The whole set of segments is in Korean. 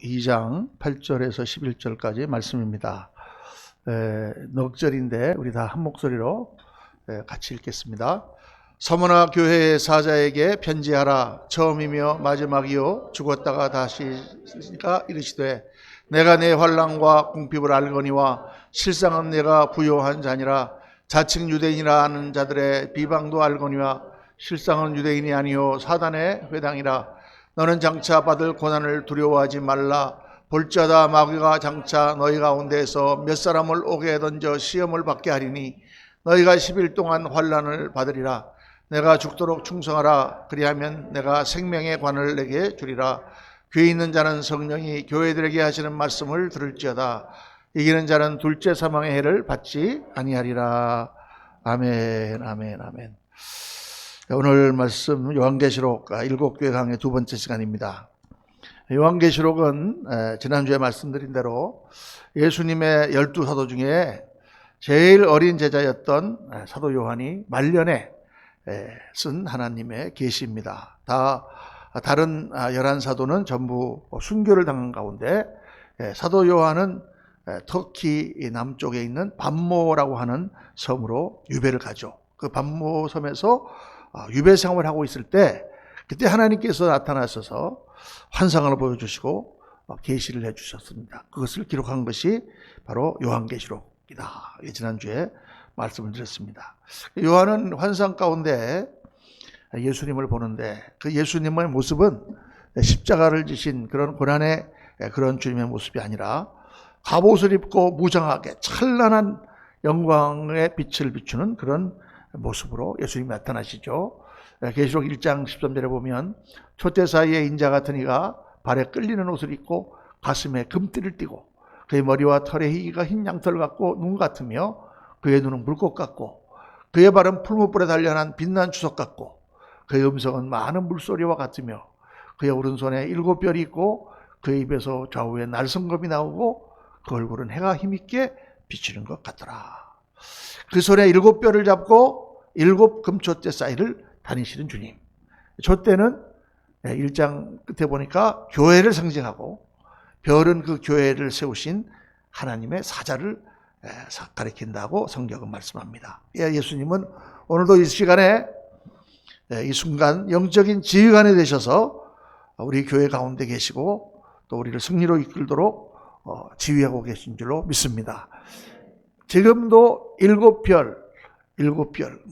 2장 8절에서 11절까지 말씀입니다. 넉절인데 우리 다 한 목소리로 같이 읽겠습니다. 서머나 교회의 사자에게 편지하라. 처음이며 마지막이요 죽었다가 다시가 이르시되 내가 내 환난과 궁핍을 알거니와 실상은 내가 부요한 자니라. 자칭 유대인이라 하는 자들의 비방도 알거니와 실상은 유대인이 아니요 사단의 회당이라. 너는 장차 받을 고난을 두려워하지 말라. 볼자다 마귀가 장차 너희 가운데에서 몇 사람을 옥에 던져 시험을 받게 하리니 너희가 10일 동안 환난을 받으리라. 내가 죽도록 충성하라. 그리하면 내가 생명의 관을 내게 주리라. 귀 있는 자는 성령이 교회들에게 하시는 말씀을 들을지어다. 이기는 자는 둘째 사망의 해를 받지 아니하리라. 아멘, 아멘, 아멘. 오늘 말씀 요한계시록 7교회 강의 두 번째 시간입니다. 요한계시록은 지난주에 말씀드린 대로 예수님의 12사도 중에 제일 어린 제자였던 사도 요한이 말년에 쓴 하나님의 계시입니다. 다른 11사도는 전부 순교를 당한 가운데 사도 요한은 터키 남쪽에 있는 반모라고 하는 섬으로 유배를 가죠. 그 반모 섬에서 유배 생활을 하고 있을 때 그때 하나님께서 나타나셔서 환상을 보여주시고 계시를 해주셨습니다. 그것을 기록한 것이 바로 요한계시록이다. 지난주에 말씀을 드렸습니다. 요한은 환상 가운데 예수님을 보는데 그 예수님의 모습은 십자가를 지신 그런 고난의 그런 주님의 모습이 아니라 갑옷을 입고 무장하게 찬란한 영광의 빛을 비추는 그런 모습으로 예수님이 나타나시죠. 계시록 1장 13절에 보면 촛대 사이에 인자 같은 이가 발에 끌리는 옷을 입고 가슴에 금띠를 띠고 그의 머리와 털의 희기가 흰 양털 같고 눈 같으며 그의 눈은 물꽃 같고 그의 발은 풀무불에 단련한 빛난 주석 같고 그의 음성은 많은 물소리와 같으며 그의 오른손에 7별이 있고 그의 입에서 좌우에 날성검이 나오고 그 얼굴은 해가 힘있게 비치는 것 같더라. 그 손에 7뼈를 잡고 7 금촛대 사이를 다니시는 주님. 촛대는 1장 끝에 보니까 교회를 상징하고 별은 그 교회를 세우신 하나님의 사자를 가리킨다고 성경은 말씀합니다. 예수님은 오늘도 이 시간에 이 순간 영적인 지휘관이 되셔서 우리 교회 가운데 계시고 또 우리를 승리로 이끌도록 지휘하고 계신 줄로 믿습니다. 지금도 7별,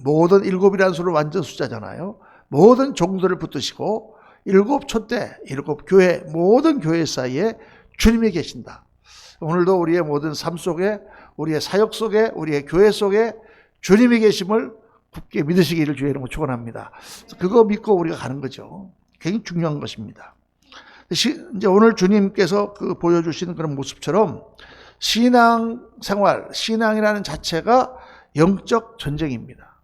모든 7이라는 수는 완전 숫자잖아요. 모든 종들을 붙드시고 7 촛대, 7 교회, 모든 교회 사이에 주님이 계신다. 오늘도 우리의 모든 삶 속에, 우리의 사역 속에, 우리의 교회 속에 주님이 계심을 굳게 믿으시기를 주의 이름으로 축원합니다. 그거 믿고 우리가 가는 거죠. 굉장히 중요한 것입니다. 이제 오늘 주님께서 그 보여주시는 그런 모습처럼 신앙생활, 신앙이라는 자체가 영적 전쟁입니다.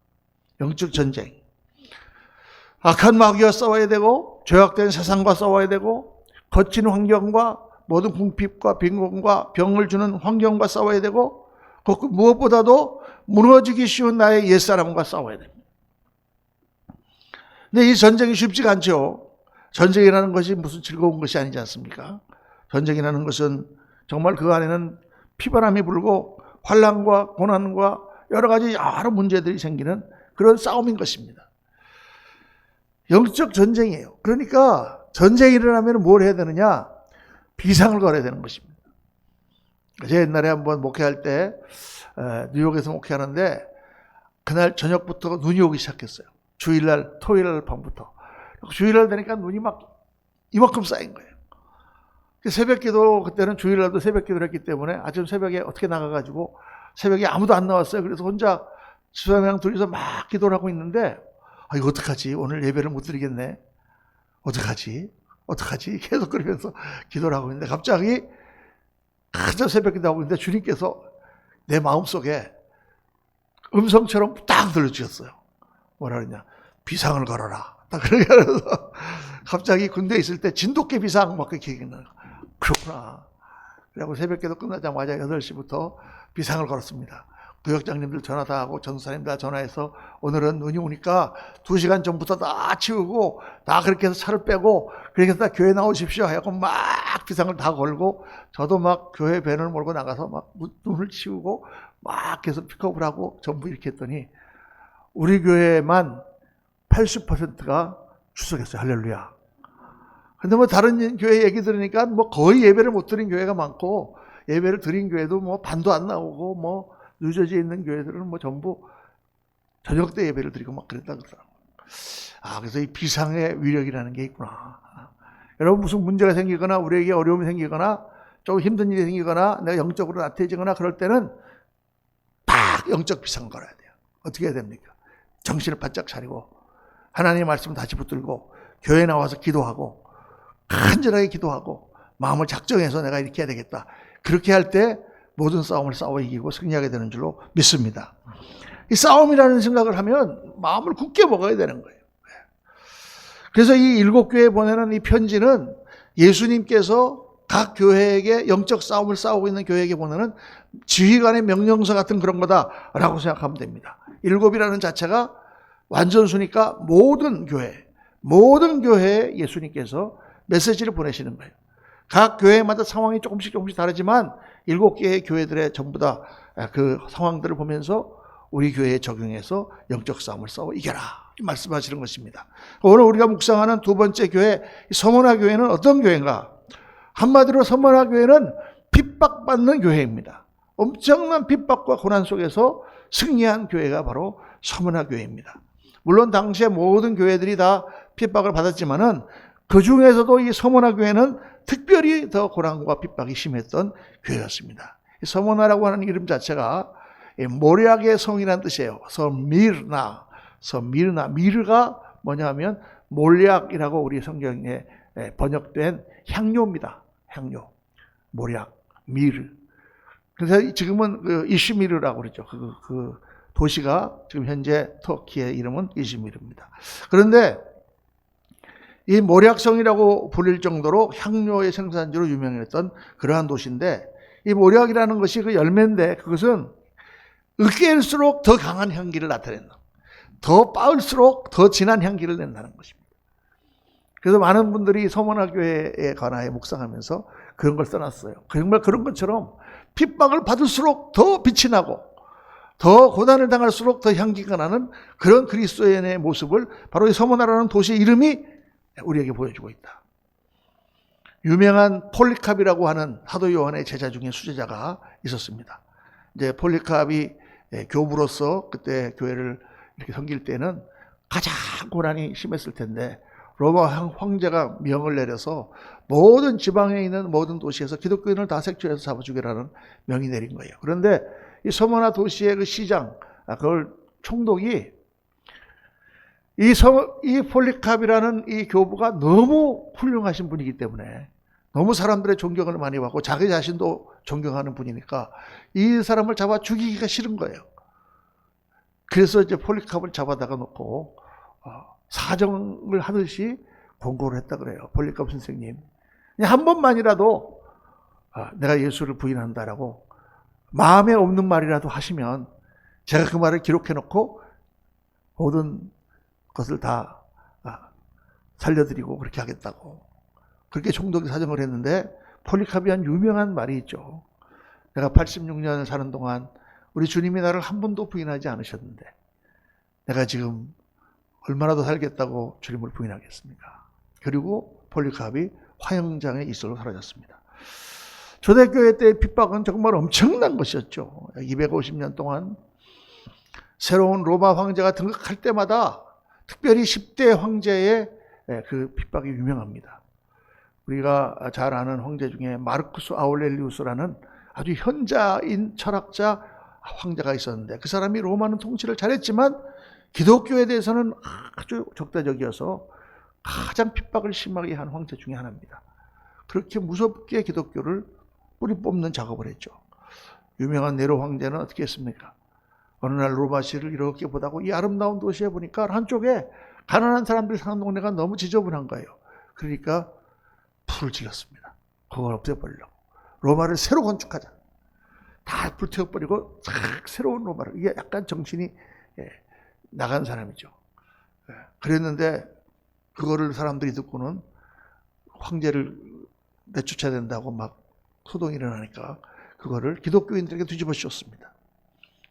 영적 전쟁. 악한 마귀와 싸워야 되고 죄악된 세상과 싸워야 되고 거친 환경과 모든 궁핍과 빈곤과 병을 주는 환경과 싸워야 되고 그 무엇보다도 무너지기 쉬운 나의 옛사람과 싸워야 됩니다. 근데 이 전쟁이 쉽지가 않죠. 전쟁이라는 것이 무슨 즐거운 것이 아니지 않습니까? 전쟁이라는 것은 정말 그 안에는 피바람이 불고 환난과 고난과 여러 가지 여러 문제들이 생기는 그런 싸움인 것입니다. 영적 전쟁이에요. 그러니까 전쟁이 일어나면 뭘 해야 되느냐? 비상을 걸어야 되는 것입니다. 제가 옛날에 한번 목회할 때 뉴욕에서 목회하는데 그날 저녁부터 눈이 오기 시작했어요. 주일날, 토요일날 밤부터. 주일날 되니까 눈이 막 이만큼 쌓인 거예요. 새벽기도 그때는 주일날도 새벽기도를 했기 때문에 아침 새벽에 어떻게 나가가지고 새벽에 아무도 안 나왔어요. 그래서 혼자 집사람이랑 둘이서 막 기도를 하고 있는데 이거 어떡하지? 오늘 예배를 못 드리겠네. 어떡하지? 계속 그러면서 기도를 하고 있는데 갑자기 한참 새벽기도 하고 있는데 주님께서 내 마음속에 음성처럼 딱 들려주셨어요. 뭐라 그러냐? 비상을 걸어라. 딱 그렇게 해서 갑자기 군대에 있을 때 진돗개 비상 막 그렇게 얘기하는 거예요. 그렇구나. 그리고 새벽기도 끝나자마자 8시부터 비상을 걸었습니다. 구역장님들 전화 다 하고 전사님 다 전화해서 오늘은 눈이 오니까 2시간 전부터 다 치우고 다 그렇게 해서 차를 빼고 그렇게 해서 다 교회 나오십시오 하고 막 비상을 다 걸고 저도 막 교회 밴을 몰고 나가서 막 눈을 치우고 막 계속 픽업을 하고 전부 이렇게 했더니 우리 교회만 80%가 출석했어요. 할렐루야. 근데 뭐 다른 교회 얘기 들으니까 뭐 거의 예배를 못 드린 교회가 많고 예배를 드린 교회도 뭐 반도 안 나오고 뭐 뉴저지에 있는 교회들은 뭐 전부 저녁 때 예배를 드리고 막 그랬다 그러더라고요. 그래서 이 비상의 위력이라는 게 있구나. 여러분 무슨 문제가 생기거나 우리에게 어려움이 생기거나 좀 힘든 일이 생기거나 내가 영적으로 나태해지거나 그럴 때는 딱 영적 비상 걸어야 돼요. 어떻게 해야 됩니까? 정신을 바짝 차리고 하나님의 말씀 다시 붙들고 교회에 나와서 기도하고 간절하게 기도하고 마음을 작정해서 내가 이렇게 해야 되겠다. 그렇게 할 때 모든 싸움을 싸워 이기고 승리하게 되는 줄로 믿습니다. 이 싸움이라는 생각을 하면 마음을 굳게 먹어야 되는 거예요. 그래서 이 7교회에 보내는 이 편지는 예수님께서 각 교회에게 영적 싸움을 싸우고 있는 교회에게 보내는 지휘관의 명령서 같은 그런 거다라고 생각하면 됩니다. 7이라는 자체가 완전수니까 모든 교회에 예수님께서 메시지를 보내시는 거예요. 각 교회마다 상황이 조금씩 다르지만 7개의 교회들의 전부 다 그 상황들을 보면서 우리 교회에 적용해서 영적 싸움을 싸워 이겨라 말씀하시는 것입니다. 오늘 우리가 묵상하는 두 번째 교회 서머나 교회는 어떤 교회인가? 한마디로 서머나 교회는 핍박받는 교회입니다. 엄청난 핍박과 고난 속에서 승리한 교회가 바로 서머나 교회입니다. 물론 당시에 모든 교회들이 다 핍박을 받았지만은 그 중에서도 이 서머나 교회는 특별히 더 고난과 핍박이 심했던 교회였습니다. 서머나라고 하는 이름 자체가 모략의 성이라는 뜻이에요. 서미르나. 미르가 뭐냐면 몰약이라고 우리 성경에 번역된 향료입니다. 향료. 모략, 미르. 그래서 지금은 이시미르라고 그러죠. 그 도시가 지금 현재 터키의 이름은 이시미르입니다. 그런데 이 모략성이라고 불릴 정도로 향료의 생산지로 유명했던 그러한 도시인데 이 모략이라는 것이 그 열매인데 그것은 으깨일수록 더 강한 향기를 나타낸다. 더 빻을수록 더 진한 향기를 낸다는 것입니다. 그래서 많은 분들이 서머나 교회에 관하여 묵상하면서 그런 걸 써놨어요. 정말 그런 것처럼 핍박을 받을수록 더 빛이 나고 더 고난을 당할수록 더 향기가 나는 그런 그리스도인의 모습을 바로 이 서머나라는 도시의 이름이 우리에게 보여주고 있다. 유명한 폴리캅이라고 하는 사도 요한의 제자 중에 수제자가 있었습니다. 이제 폴리캅이 교부로서 그때 교회를 이렇게 섬길 때는 가장 고난이 심했을 텐데 로마 황제가 명을 내려서 모든 지방에 있는 모든 도시에서 기독교인을 다 색출해서 잡아주게라는 명이 내린 거예요. 그런데 이 서머나 도시의 그 시장, 그걸 총독이 이 폴리캅이라는 이 교부가 너무 훌륭하신 분이기 때문에 너무 사람들의 존경을 많이 받고 자기 자신도 존경하는 분이니까 이 사람을 잡아 죽이기가 싫은 거예요. 그래서 이제 폴리캅을 잡아다가 놓고 사정을 하듯이 권고를 했다 그래요. 폴리캅 선생님, 한 번만이라도 내가 예수를 부인한다라고 마음에 없는 말이라도 하시면 제가 그 말을 기록해 놓고 모든 것을 다 살려드리고 그렇게 하겠다고. 그렇게 총독이 사정을 했는데 폴리캅이 한 유명한 말이 있죠. 내가 86년을 사는 동안 우리 주님이 나를 한 번도 부인하지 않으셨는데 내가 지금 얼마나 더 살겠다고 주님을 부인하겠습니까? 그리고 폴리캅이 화형장에 이슬로 사라졌습니다. 초대교회 때의 핍박은 정말 엄청난 것이었죠. 250년 동안 새로운 로마 황제가 등극할 때마다 특별히 10대 황제의 그 핍박이 유명합니다. 우리가 잘 아는 황제 중에 마르쿠스 아울렐리우스라는 아주 현자인 철학자 황제가 있었는데 그 사람이 로마는 통치를 잘했지만 기독교에 대해서는 아주 적대적이어서 가장 핍박을 심하게 한 황제 중에 하나입니다. 그렇게 무섭게 기독교를 뿌리 뽑는 작업을 했죠. 유명한 네로 황제는 어떻게 했습니까? 어느 날 로마시를 이렇게 보다고 이 아름다운 도시에 보니까 한쪽에 가난한 사람들이 사는 동네가 너무 지저분한 거예요. 그러니까 불을 질렀습니다. 그걸 없애버리려고. 로마를 새로 건축하자. 다 불태워버리고 싹 새로운 로마를, 이게 약간 정신이 나간 사람이죠. 그랬는데 그거를 사람들이 듣고는 황제를 내쫓아야 된다고 막 소동이 일어나니까 그거를 기독교인들에게 뒤집어 씌웠습니다.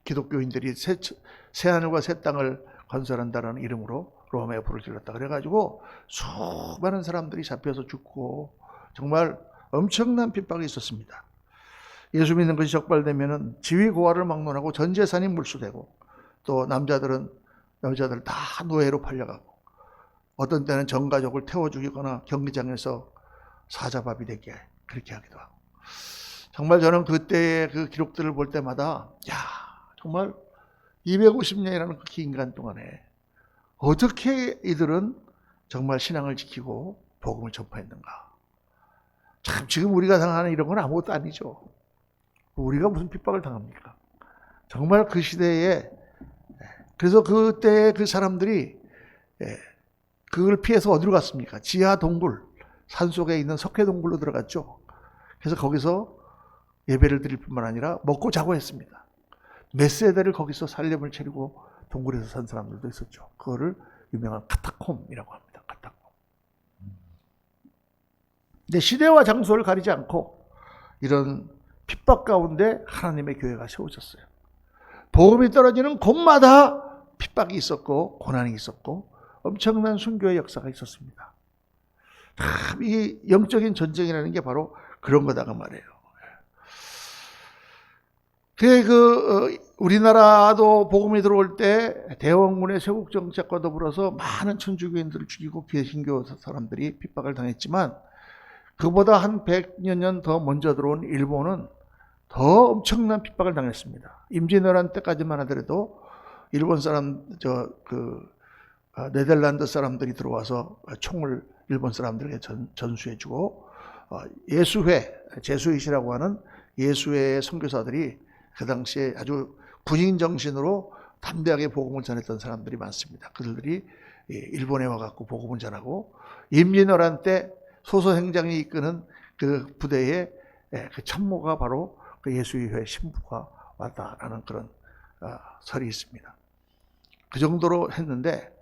기독교인들이 새 하늘과 새 땅을 건설한다는 이름으로 로마에 불을 질렀다 그래가지고 수많은 사람들이 잡혀서 죽고 정말 엄청난 핍박이 있었습니다. 예수 믿는 것이 적발되면은 지위 고하를 막론하고 전 재산이 물수되고, 또 남자들은 여자들 다 노예로 팔려가고, 어떤 때는 전 가족을 태워 죽이거나 경기장에서 사자밥이 되게 그렇게 하기도 하고. 정말 저는 그때의 그 기록들을 볼 때마다 정말 250년이라는 그 긴 기간 동안에 어떻게 이들은 정말 신앙을 지키고 복음을 전파했는가. 참 지금 우리가 당하는 이런 건 아무것도 아니죠. 우리가 무슨 핍박을 당합니까? 정말 그 시대에, 그래서 그때 그 사람들이 그걸 피해서 어디로 갔습니까? 지하 동굴, 산속에 있는 석회 동굴로 들어갔죠. 그래서 거기서 예배를 드릴 뿐만 아니라 먹고 자고 했습니다. 몇 세대를 거기서 살림을 차리고 동굴에서 산 사람들도 있었죠. 그거를 유명한 카타콤이라고 합니다. 카타콤. 근데 시대와 장소를 가리지 않고 이런 핍박 가운데 하나님의 교회가 세워졌어요. 복음이 떨어지는 곳마다 핍박이 있었고 고난이 있었고 엄청난 순교의 역사가 있었습니다. 참 이 영적인 전쟁이라는 게 바로 그런 거다가 말이에요. 우리나라도 복음이 들어올 때 대원군의 세국 정책과 더불어서 많은 천주교인들을 죽이고 개신교 사람들이 핍박을 당했지만, 그보다 한 100여 년 더 먼저 들어온 일본은 더 엄청난 핍박을 당했습니다. 임진왜란 때까지만 하더라도 일본 사람, 네덜란드 사람들이 들어와서 총을 일본 사람들에게 전수해주고, 예수회, 제수잇이라고 하는 예수회의 선교사들이 그 당시에 아주 군인 정신으로 담대하게 복음을 전했던 사람들이 많습니다. 그들이 일본에 와갖고 복음을 전하고, 임진왜란 때 소서행장이 이끄는 그 부대의 그 참모가 바로 그 예수회 신부가 왔다라는 그런 설이 있습니다. 그 정도로 했는데,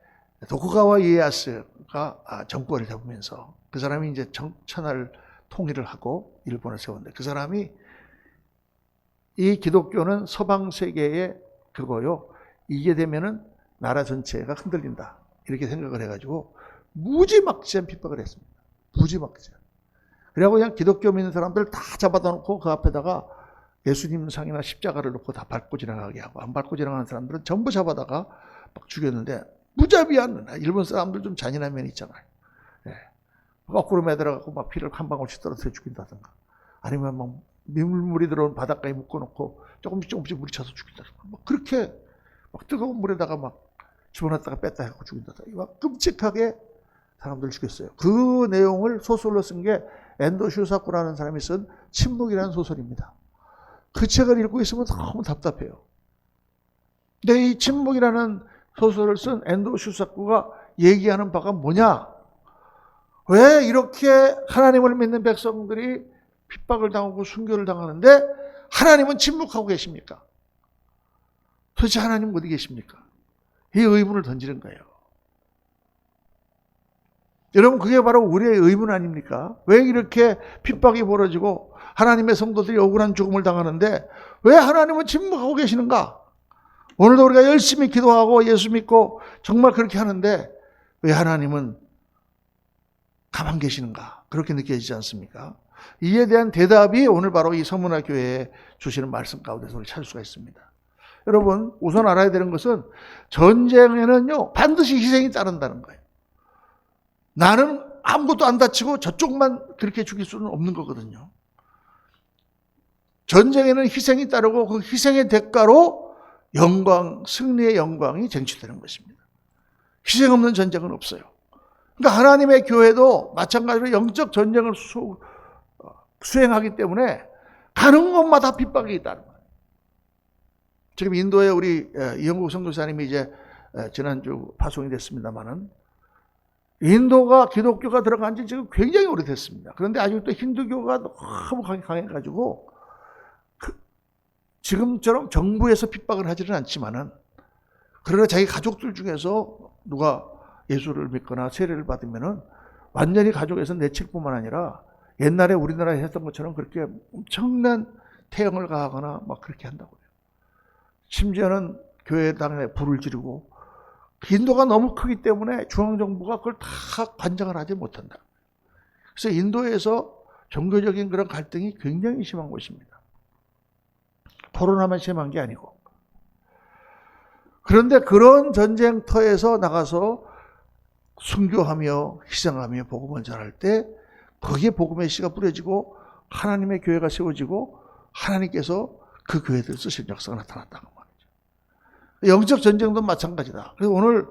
도쿠가와 이에야스가 정권을 잡으면서 그 사람이 이제 천하를 통일을 하고 일본을 세웠는데, 그 사람이 이 기독교는 서방 세계의 그거요, 이게 되면은 나라 전체가 흔들린다 이렇게 생각을 해가지고 무지막지한 핍박을 했습니다. 무지막지한. 그래갖고 그냥 기독교 믿는 사람들 다 잡아다 놓고 그 앞에다가 예수님 상이나 십자가를 놓고 다 밟고 지나가게 하고, 안 밟고 지나가는 사람들은 전부 잡아다가 막 죽였는데, 무자비한, 일본 사람들 좀 잔인한 면이 있잖아요. 거꾸로 매달아갖고 막 피를 한 방울씩 떨어뜨려 죽인다든가, 아니면 막 민물이 들어온 바닷가에 묶어놓고 조금씩 물이 차서 죽인다든가, 막 그렇게 막 뜨거운 물에다가 막 집어넣었다가 뺐다 하고 죽인다든가, 막 끔찍하게 사람들을 죽였어요. 그 내용을 소설로 쓴 게 엔도 슈사쿠라는 사람이 쓴 침묵이라는 소설입니다. 그 책을 읽고 있으면 너무 답답해요. 근데 이 침묵이라는 소설을 쓴 엔도 슈사쿠가 얘기하는 바가 뭐냐? 왜 이렇게 하나님을 믿는 백성들이 핍박을 당하고 순교를 당하는데 하나님은 침묵하고 계십니까? 도대체 하나님 어디 계십니까? 이 의문을 던지는 거예요. 여러분, 그게 바로 우리의 의문 아닙니까? 왜 이렇게 핍박이 벌어지고 하나님의 성도들이 억울한 죽음을 당하는데 왜 하나님은 침묵하고 계시는가? 오늘도 우리가 열심히 기도하고 예수 믿고 정말 그렇게 하는데 왜 하나님은 가만 계시는가? 그렇게 느껴지지 않습니까? 이에 대한 대답이 오늘 바로 이 서문화 교회에 주시는 말씀 가운데서 우리 찾을 수가 있습니다. 여러분, 우선 알아야 되는 것은 전쟁에는요, 반드시 희생이 따른다는 거예요. 나는 아무것도 안 다치고 저쪽만 그렇게 죽일 수는 없는 거거든요. 전쟁에는 희생이 따르고 그 희생의 대가로 영광, 승리의 영광이 쟁취되는 것입니다. 희생 없는 전쟁은 없어요. 그러니까 하나님의 교회도 마찬가지로 영적 전쟁을 수행하기 때문에 가는 곳마다 핍박이 있다는 거예요. 지금 인도에 우리 이영국 선교사님이 이제 지난주 파송이 됐습니다만은, 인도가 기독교가 들어간 지 지금 굉장히 오래됐습니다. 그런데 아직도 힌두교가 너무 강해가지고 지금처럼 정부에서 핍박을 하지는 않지만은, 그러나 자기 가족들 중에서 누가 예수를 믿거나 세례를 받으면은 완전히 가족에서 내칠 뿐만 아니라 옛날에 우리나라에 했던 것처럼 그렇게 엄청난 태형을 가하거나 막 그렇게 한다고 해요. 심지어는 교회당에 불을 지르고, 인도가 너무 크기 때문에 중앙정부가 그걸 다 관장을 하지 못한다. 그래서 인도에서 종교적인 그런 갈등이 굉장히 심한 곳입니다. 코로나만 심한 게 아니고. 그런데 그런 전쟁터에서 나가서 순교하며 희생하며 복음을 전할 때 거기에 복음의 씨가 뿌려지고 하나님의 교회가 세워지고 하나님께서 그 교회들을 쓰실 역사가 나타났다는 말이죠. 영적 전쟁도 마찬가지다. 그래서 오늘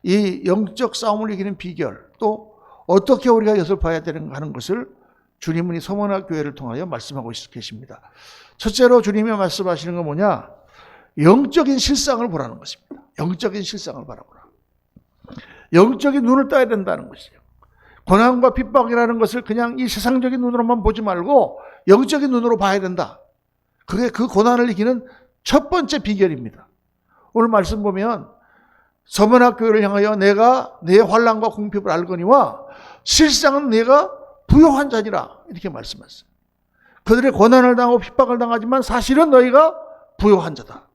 이 영적 싸움을 이기는 비결, 또 어떻게 우리가 이것을 봐야 되는가 하는 것을 주님은 이 서머나 교회를 통하여 말씀하고 계십니다. 첫째로 주님이 말씀하시는 건 뭐냐? 영적인 실상을 보라는 것입니다. 영적인 실상을 바라보라. 영적인 눈을 떠야 된다는 것이에요. 고난과 핍박이라는 것을 그냥 이 세상적인 눈으로만 보지 말고 영적인 눈으로 봐야 된다. 그게 그 고난을 이기는 첫 번째 비결입니다. 오늘 말씀 보면 서머나 교회를 향하여 내가 내 환난과 궁핍을 알거니와 실상은 내가 부요한 자니라, 이렇게 말씀하셨어요. 그들의 고난을 당하고 핍박을 당하지만 사실은 너희가 부요한 자다.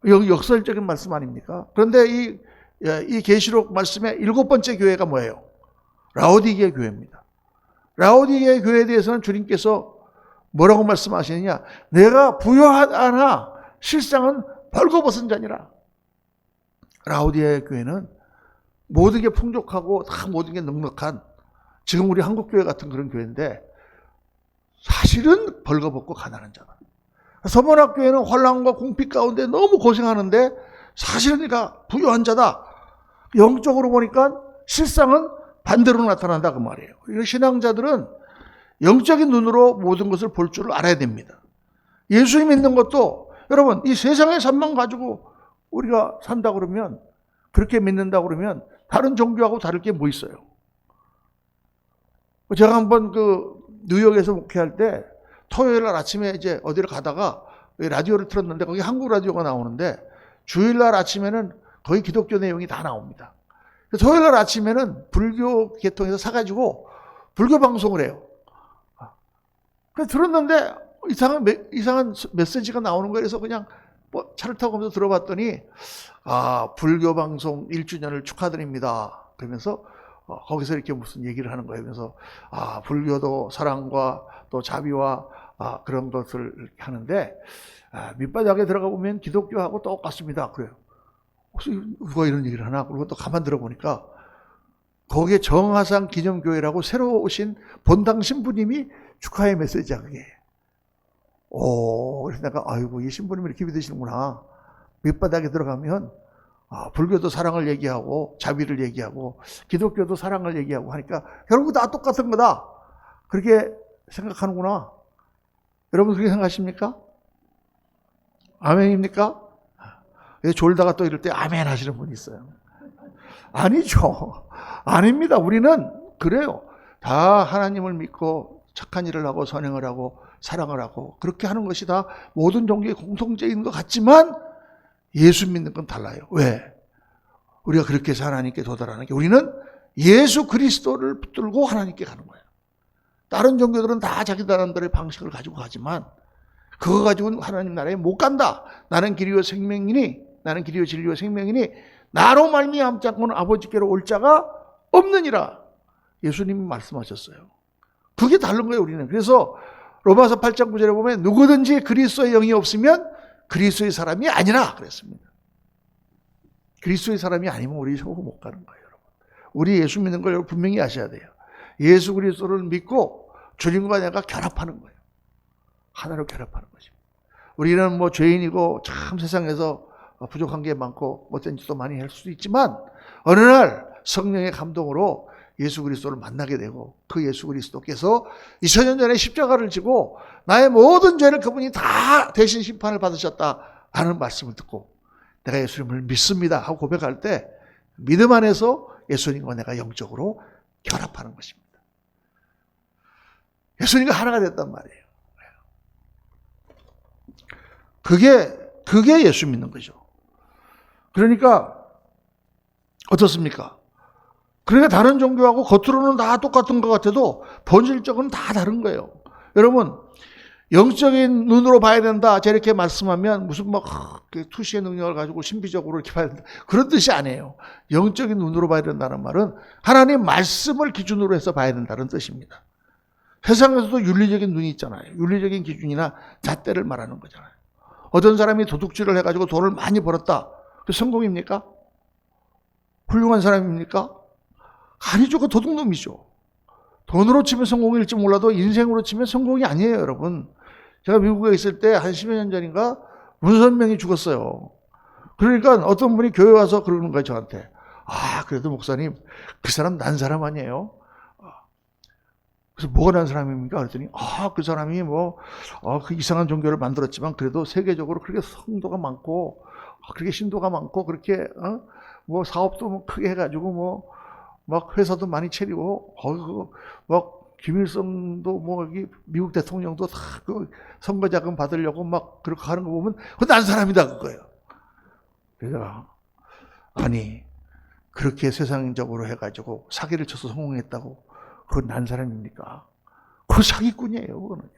여기 역설적인 말씀 아닙니까? 그런데 이 계시록 말씀의 7번째 교회가 뭐예요? 라오디게 교회입니다. 라오디게 교회에 대해서는 주님께서 뭐라고 말씀하시느냐? 내가 부요하나 실상은 벌거벗은 자니라. 라오디게 교회는 모든 게 풍족하고 다 모든 게 넉넉한, 지금 우리 한국교회 같은 그런 교회인데 사실은 벌거벗고 가난한 자다. 서머나 교회는 환난과 궁핍 가운데 너무 고생하는데 사실은 내가 부유한 자다. 영적으로 보니까 실상은 반대로 나타난다 그 말이에요. 이런 신앙자들은 영적인 눈으로 모든 것을 볼 줄을 알아야 됩니다. 예수 믿는 것도 여러분 이 세상의 삶만 가지고 우리가 산다 그러면, 그렇게 믿는다 그러면 다른 종교하고 다를 게 뭐 있어요? 제가 한번 뉴욕에서 목회할 때 토요일 날 아침에 이제 어디를 가다가 라디오를 틀었는데 거기 한국 라디오가 나오는데 주일 날 아침에는 거의 기독교 내용이 다 나옵니다. 토요일 날 아침에는 불교 계통에서 사가지고 불교 방송을 해요. 그래서 들었는데 이상한 메시지가 나오는 거예요. 그래서 그냥 차를 타고 가면서 들어봤더니 불교 방송 1주년을 축하드립니다. 그러면서 거기서 이렇게 무슨 얘기를 하는 거예요. 그래서 불교도 사랑과 또 자비와 그런 것을 이렇게 하는데 밑바닥에 들어가 보면 기독교하고 똑같습니다. 그래요. 혹시 누가 이런 얘기를 하나? 그리고 또 가만 들어보니까 거기에 정하상 기념교회라고 새로 오신 본당 신부님이 축하의 메시지야 그게. 그래서 내가 아이고 이 신부님이 이렇게 믿으시는구나. 밑바닥에 들어가면 불교도 사랑을 얘기하고 자비를 얘기하고 기독교도 사랑을 얘기하고 하니까 결국 다 똑같은 거다. 그렇게 생각하는구나. 여러분 그렇게 생각하십니까? 아멘입니까? 졸다가 또 이럴 때 아멘 하시는 분이 있어요. 아니죠. 아닙니다. 우리는 그래요. 다 하나님을 믿고 착한 일을 하고 선행을 하고 사랑을 하고 그렇게 하는 것이 다 모든 종교의 공통점인 것 같지만 예수 믿는 건 달라요. 왜? 우리가 그렇게 해서 하나님께 도달하는 게, 우리는 예수 그리스도를 붙들고 하나님께 가는 거예요. 다른 종교들은 다 자기 나름대로의 방식을 가지고 가지만 그거 가지고는 하나님 나라에 못 간다. 나는 길이요 생명이니, 나는 길이요 진리요 생명이니 나로 말미암지 않고는 아버지께로 올 자가 없느니라. 예수님이 말씀하셨어요. 그게 다른 거예요, 우리는. 그래서 로마서 8장 9절에 보면 누구든지 그리스도의 영이 없으면 그리스도의 사람이 아니라 그랬습니다. 그리스도의 사람이 아니면 우리 저거 못 가는 거예요, 여러분. 우리 예수 믿는 걸 여러분 분명히 아셔야 돼요. 예수 그리스도를 믿고 주님과 내가 결합하는 거예요. 하나로 결합하는 것입니다. 우리는 뭐 죄인이고 참 세상에서 부족한 게 많고 못된 짓도 많이 할 수도 있지만 어느 날 성령의 감동으로 예수 그리스도를 만나게 되고 그 예수 그리스도께서 2000년 전에 십자가를 지고 나의 모든 죄를 그분이 다 대신 심판을 받으셨다 하는 말씀을 듣고 내가 예수님을 믿습니다 하고 고백할 때 믿음 안에서 예수님과 내가 영적으로 결합하는 것입니다. 예수님과 하나가 됐단 말이에요. 그게 예수 믿는 거죠. 그러니까 어떻습니까? 그러니까 다른 종교하고 겉으로는 다 똑같은 것 같아도 본질적으로는 다 다른 거예요. 여러분, 영적인 눈으로 봐야 된다 저렇게 말씀하면 무슨 막 투시의 능력을 가지고 신비적으로 이렇게 봐야 된다 그런 뜻이 아니에요. 영적인 눈으로 봐야 된다는 말은 하나님 말씀을 기준으로 해서 봐야 된다는 뜻입니다. 세상에서도 윤리적인 눈이 있잖아요. 윤리적인 기준이나 잣대를 말하는 거잖아요. 어떤 사람이 도둑질을 해가지고 돈을 많이 벌었다. 그 성공입니까? 훌륭한 사람입니까? 아니죠. 그 도둑놈이죠. 돈으로 치면 성공일지 몰라도 인생으로 치면 성공이 아니에요, 여러분. 제가 미국에 있을 때 한 10여 년 전인가 문선명이 죽었어요. 그러니까 어떤 분이 교회 와서 그러는 거예요, 저한테. 아, 그래도 목사님, 그 사람 난 사람 아니에요? 그래서 뭐가 난 사람입니까? 그랬더니, 그 사람이 그 이상한 종교를 만들었지만 그래도 세계적으로 그렇게 성도가 많고, 그렇게 신도가 많고, 그렇게, 사업도 크게 해가지고, 막 회사도 많이 차리고, 김일성도 여기 미국 대통령도 다 그 선거 자금 받으려고 막 그렇게 하는 거 보면 그건 난 사람이다 그거예요. 그래서 아니 그렇게 세상적으로 해가지고 사기를 쳐서 성공했다고 그건 난 사람입니까? 그건 사기꾼이에요. 그거는요.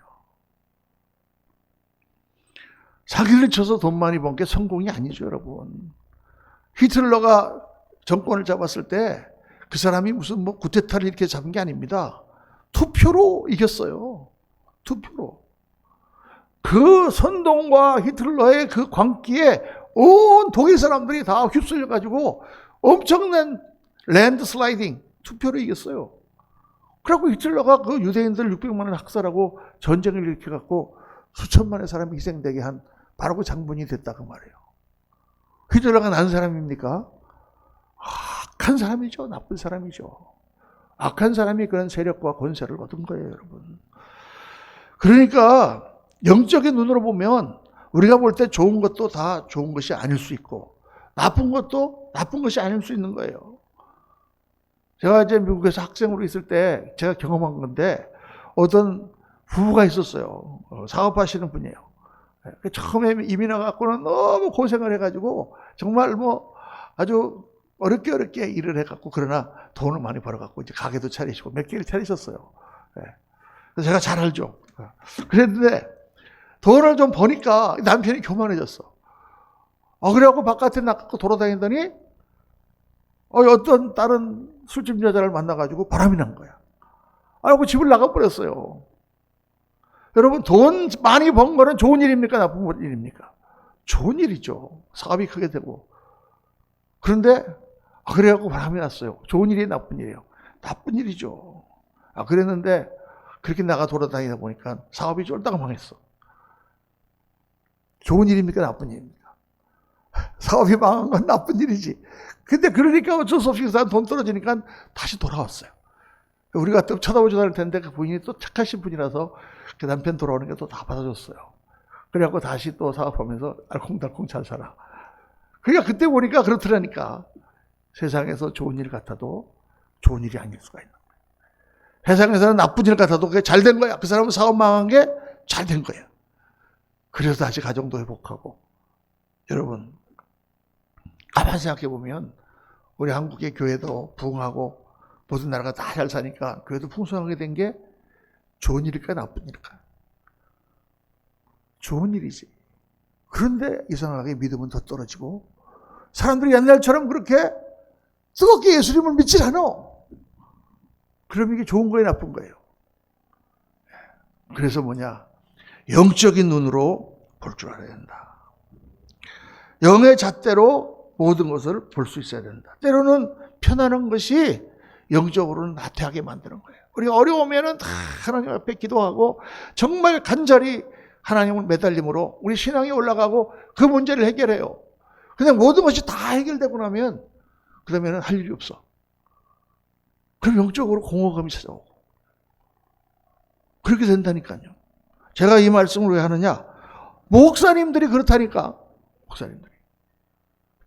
사기를 쳐서 돈 많이 번 게 성공이 아니죠, 여러분. 히틀러가 정권을 잡았을 때 그 사람이 무슨 구테타를 이렇게 잡은 게 아닙니다. 투표로 이겼어요. 투표로. 그 선동과 히틀러의 그 광기에 온 독일 사람들이 다 휩쓸려가지고 엄청난 랜드 슬라이딩 투표로 이겼어요. 그래갖고 히틀러가 그 유대인들 600만을 학살하고 전쟁을 일으켜갖고 수천만의 사람이 희생되게 한 바로 그 장본이 됐다 그 말이에요. 히틀러가 난 사람입니까? 악한 사람이죠. 나쁜 사람이죠. 악한 사람이 그런 세력과 권세를 얻은 거예요, 여러분. 그러니까 영적인 눈으로 보면 우리가 볼 때 좋은 것도 다 좋은 것이 아닐 수 있고 나쁜 것도 나쁜 것이 아닐 수 있는 거예요. 제가 이제 미국에서 학생으로 있을 때 제가 경험한 건데 어떤 부부가 있었어요. 사업하시는 분이에요. 처음에 이민 와갖고는 너무 고생을 해가지고 정말 아주 어렵게 일을 해갖고 그러나 돈을 많이 벌어갖고 이제 가게도 차리시고 몇 개를 차리셨어요. 그래서 제가 잘 알죠. 그랬는데 돈을 좀 버니까 남편이 교만해졌어. 그래갖고 바깥에 나가고 돌아다니더니 어떤 다른 술집 여자를 만나가지고 바람이 난 거야. 그리고 집을 나가버렸어요. 여러분 돈 많이 번 거는 좋은 일입니까? 나쁜 일입니까? 좋은 일이죠. 사업이 크게 되고. 그런데 그래갖고 바람이 났어요. 좋은 일이 나쁜 일이에요. 나쁜 일이죠. 그랬는데 그렇게 나가 돌아다니다 보니까 사업이 쫄딱 망했어. 좋은 일입니까? 나쁜 일입니까? 사업이 망한 건 나쁜 일이지. 근데 그러니까 어쩔 수 없이 그 사람 돈 떨어지니까 다시 돌아왔어요. 우리가 또 쳐다보지도 않을 텐데 그 부인이 또 착하신 분이라서 그 남편 돌아오는 게 또 다 받아줬어요. 그래갖고 다시 또 사업하면서 알콩달콩 잘 살아. 그러니까 그때 보니까 그렇더라니까. 세상에서 좋은 일 같아도 좋은 일이 아닐 수가 있는 거예요. 세상에서는 나쁜 일 같아도 그게 잘 된 거야. 그 사람은 사업 망한 게 잘 된 거야. 그래서 다시 가정도 회복하고. 여러분 가만히 생각해 보면 우리 한국의 교회도 부흥하고 모든 나라가 다 잘 사니까 교회도 풍성하게 된 게 좋은 일일까 나쁜 일일까? 좋은 일이지. 그런데 이상하게 믿음은 더 떨어지고 사람들이 옛날처럼 그렇게 뜨겁게 예수님을 믿질 않아. 그럼 이게 좋은 거예요, 나쁜 거예요? 그래서 영적인 눈으로 볼 줄 알아야 된다. 영의 잣대로 모든 것을 볼 수 있어야 된다. 때로는 편안한 것이 영적으로는 나태하게 만드는 거예요. 우리가 어려우면은 다 하나님 앞에 기도하고 정말 간절히 하나님을 매달림으로 우리 신앙이 올라가고 그 문제를 해결해요. 그냥 모든 것이 다 해결되고 나면 그러면 할 일이 없어. 그럼 영적으로 공허감이 찾아오고. 그렇게 된다니까요. 제가 이 말씀을 왜 하느냐? 목사님들이 그렇다니까. 목사님들이.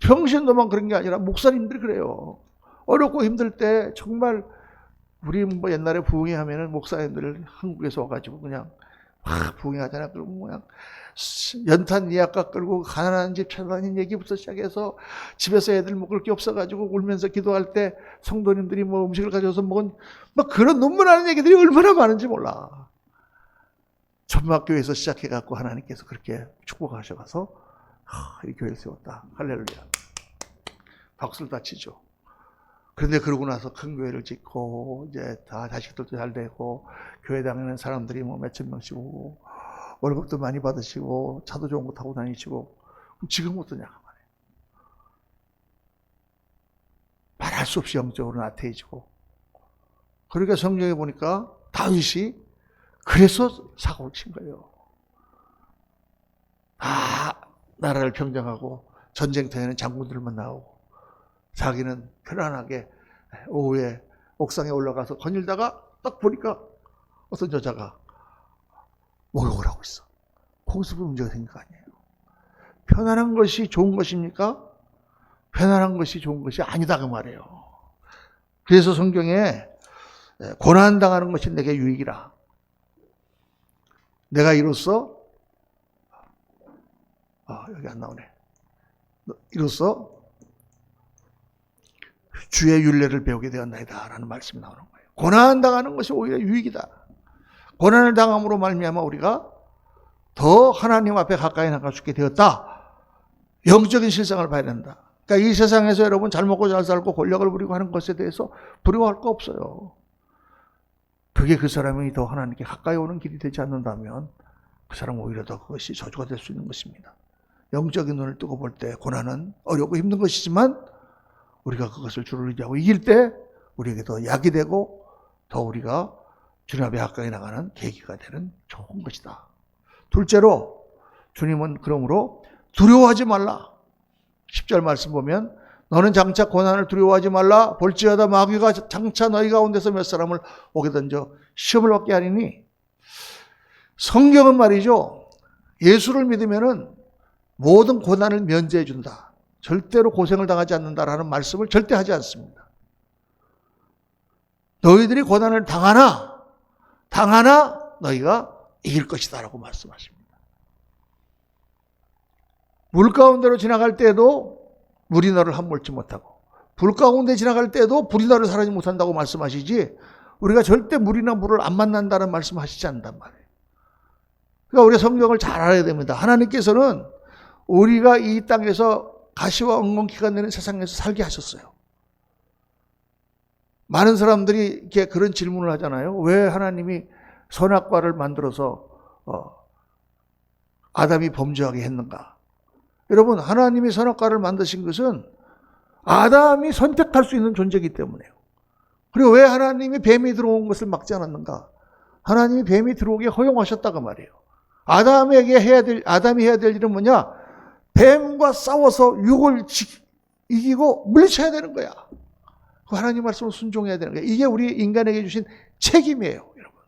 평신도만 그런 게 아니라 목사님들이 그래요. 어렵고 힘들 때 정말 우리 옛날에 부흥회 하면은 목사님들을 한국에서 와가지고 그냥 막 부흥하잖아. 그럼 그냥 연탄 이약가 끌고 가난한 집 찾아다니는 얘기부터 시작해서 집에서 애들 먹을 게 없어가지고 울면서 기도할 때 성도님들이 뭐 음식을 가져와서 먹은 막 그런 눈물나는 얘기들이 얼마나 많은지 몰라. 천막교회에서 시작해갖고 하나님께서 그렇게 축복하셔서 이 교회를 세웠다. 할렐루야. 박수를 다 치죠. 그런데 그러고 나서 큰 교회를 짓고 이제 다 자식들도 잘 되고 교회 다니는 사람들이 뭐 몇천 명씩 오고 월급도 많이 받으시고 차도 좋은 거 타고 다니시고 그럼 지금 어떠냐 말이에요. 말할 수 없이 영적으로 나태해지고. 그러니까 성경에 보니까 다윗이 그래서 사고를 친 거예요. 다 나라를 평정하고 전쟁터에는 장군들만 나오고 자기는 편안하게 오후에 옥상에 올라가서 거닐다가 딱 보니까 어떤 여자가 목욕을 하고 있어. 거기서 문제가 생긴 거 아니에요. 편안한 것이 좋은 것입니까? 편안한 것이 좋은 것이 아니다 그 말이에요. 그래서 성경에 고난당하는 것이 내게 유익이라. 내가 이로써 여기 안 나오네. 이로써 주의 율례를 배우게 되었나이다 라는 말씀이 나오는 거예요. 고난당하는 것이 오히려 유익이다. 고난을 당함으로 말미암아 우리가 더 하나님 앞에 가까이 나갈 수 있게 되었다. 영적인 실상을 봐야 된다. 그러니까 이 세상에서 여러분 잘 먹고 잘 살고 권력을 부리고 하는 것에 대해서 부러워할 거 없어요. 그게 그 사람이 더 하나님께 가까이 오는 길이 되지 않는다면 그 사람은 오히려 더 그것이 저주가 될 수 있는 것입니다. 영적인 눈을 뜨고 볼 때 고난은 어렵고 힘든 것이지만 우리가 그것을 주를 의지하고 이길 때 우리에게 더 약이 되고 더 우리가 주님 앞에 가까이 나가는 계기가 되는 좋은 것이다. 둘째로 주님은 그러므로 두려워하지 말라. 10절 말씀 보면 너는 장차 고난을 두려워하지 말라. 볼지어다 마귀가 장차 너희 가운데서 몇 사람을 오게 던져 시험을 얻게 하리니. 성경은 말이죠. 예수를 믿으면은 모든 고난을 면제해 준다. 절대로 고생을 당하지 않는다라는 말씀을 절대 하지 않습니다. 너희들이 고난을 당하나 너희가 이길 것이다 라고 말씀하십니다. 물 가운데로 지나갈 때도 물이 너를 함몰지 못하고 불 가운데 지나갈 때도 불이 너를 사르지 못한다고 말씀하시지 우리가 절대 물이나 물을 안 만난다는 말씀하시지 않는단 말이에요. 그러니까 우리가 성경을 잘 알아야 됩니다. 하나님께서는 우리가 이 땅에서 가시와 엉겅퀴가 되는 세상에서 살게 하셨어요. 많은 사람들이 이렇게 그런 질문을 하잖아요. 왜 하나님이 선악과를 만들어서 아담이 범죄하게 했는가? 여러분, 하나님이 선악과를 만드신 것은 아담이 선택할 수 있는 존재이기 때문에요. 그리고 왜 하나님이 뱀이 들어온 것을 막지 않았는가? 하나님이 뱀이 들어오게 허용하셨다고 말이에요. 아담이 해야 될 일은 뭐냐? 뱀과 싸워서 육을 이기고 물리쳐야 되는 거야. 그 하나님 말씀을 순종해야 되는 거야. 이게 우리 인간에게 주신 책임이에요, 여러분.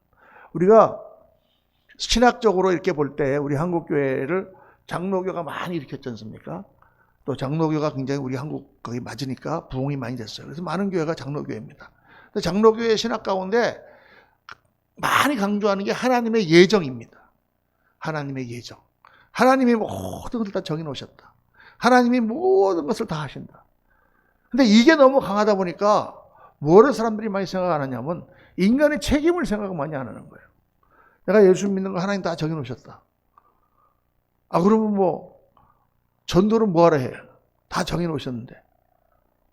우리가 신학적으로 이렇게 볼 때 우리 한국교회를 장로교가 많이 일으켰지 않습니까? 또 장로교가 굉장히 우리 한국 거기 맞으니까 부흥이 많이 됐어요. 그래서 많은 교회가 장로교회입니다. 장로교회 신학 가운데 많이 강조하는 게 하나님의 예정입니다. 하나님의 예정. 하나님이 모든 것을 다 정해놓으셨다. 하나님이 모든 것을 다 하신다. 근데 이게 너무 강하다 보니까 뭐를 사람들이 많이 생각 안 하냐면 인간의 책임을 생각 많이 안 하는 거예요. 내가 예수 믿는 거 하나님 다 정해놓으셨다. 그러면 뭐 전도는 뭐하러 해? 다 정해놓으셨는데